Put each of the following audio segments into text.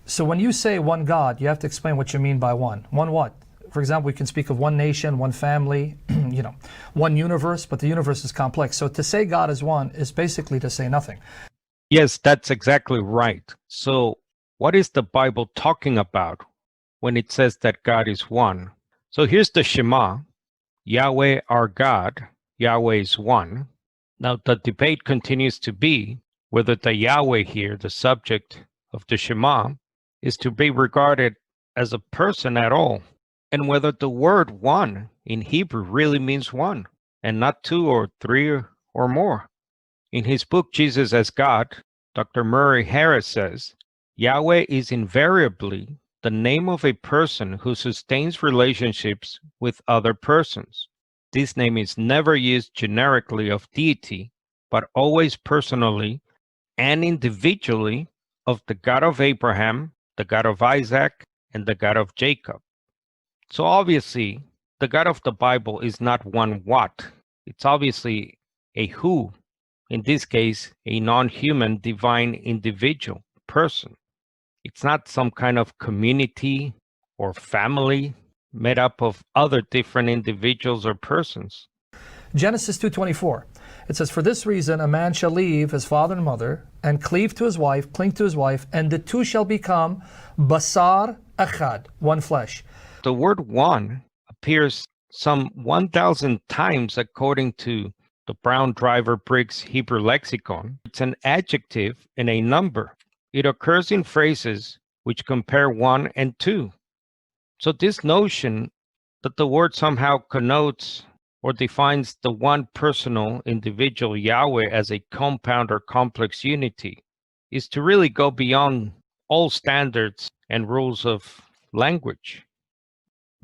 So when you say one God, you have to explain what you mean by one. One what? For example, we can speak of one nation, one family, one universe, but the universe is complex. So to say God is one is basically to say nothing. Yes, that's exactly right. So what is the Bible talking about when it says that God is one? So here's the Shema, Yahweh our God, Yahweh is one. Now the debate continues to be whether the Yahweh here, the subject of the Shema, is to be regarded as a person at all, and whether the word one in Hebrew really means one, and not two or three or more. In his book, Jesus as God, Dr. Murray Harris says, Yahweh is invariably the name of a person who sustains relationships with other persons. This name is never used generically of deity, but always personally and individually of the God of Abraham, the God of Isaac, and the God of Jacob. So obviously, the God of the Bible is not one what. It's obviously a who, in this case, a non-human divine individual person. It's not some kind of community or family made up of other different individuals or persons. Genesis 2:24. It says, "For this reason a man shall leave his father and mother, and cleave to his wife, cling to his wife, and the two shall become basar echad, one flesh." The word one appears some 1,000 times according to the Brown Driver Briggs Hebrew Lexicon. It's an adjective and a number. It occurs in phrases which compare one and two. So this notion that the word somehow connotes or defines the one personal individual Yahweh as a compound or complex unity is to really go beyond all standards and rules of language.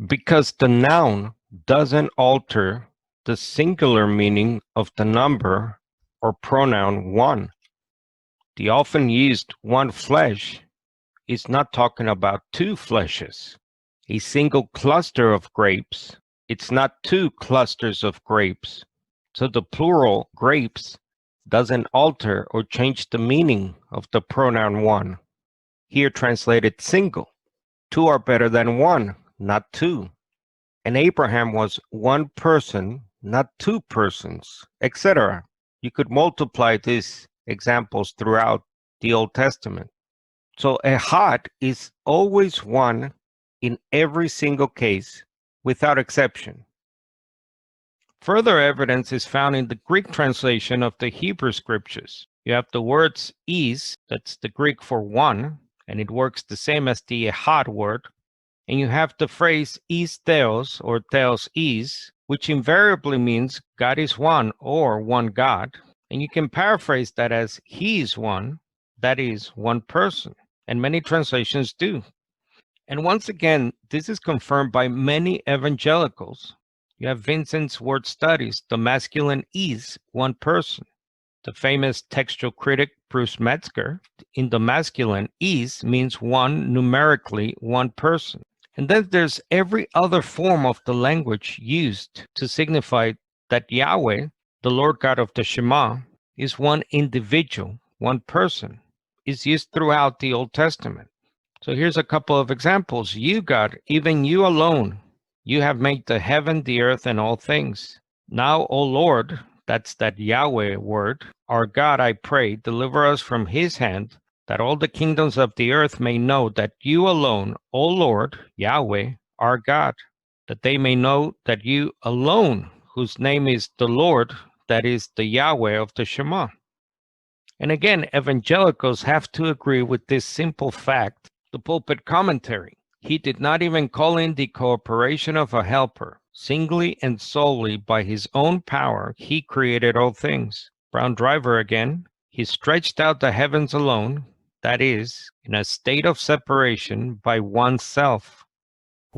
Because the noun doesn't alter the singular meaning of the number or pronoun one. The often used one flesh is not talking about two fleshes. A single cluster of grapes, it's not two clusters of grapes. So the plural grapes doesn't alter or change the meaning of the pronoun one. Here translated single. Two are better than one, not two. And Abraham was one person, not two persons, etc. You could multiply these examples throughout the Old Testament. So echad is always one in every single case, without exception. Further evidence is found in the Greek translation of the Hebrew scriptures. You have the words is, that's the Greek for one, and it works the same as the echad word. And you have the phrase is theos, or theos is, which invariably means God is one or one God. And you can paraphrase that as he is one, that is one person. And many translations do. And once again, this is confirmed by many evangelicals. You have Vincent's word studies, the masculine is one person. The famous textual critic Bruce Metzger, in the masculine, is means one, numerically one person. And then there's every other form of the language used to signify that Yahweh, the Lord God of the Shema, is one individual, one person, is used throughout the Old Testament. So here's a couple of examples. You, God, even you alone, you have made the heaven, the earth, and all things. Now, O Lord, that's that Yahweh word, our God, I pray, deliver us from his hand, that all the kingdoms of the earth may know that you alone, O Lord, Yahweh, are God, that they may know that you alone, whose name is the Lord, that is the Yahweh of the Shema. And again, evangelicals have to agree with this simple fact. The pulpit commentary, he did not even call in the cooperation of a helper. Singly and solely by his own power, he created all things. Brown Driver again, he stretched out the heavens alone, that is, in a state of separation by oneself.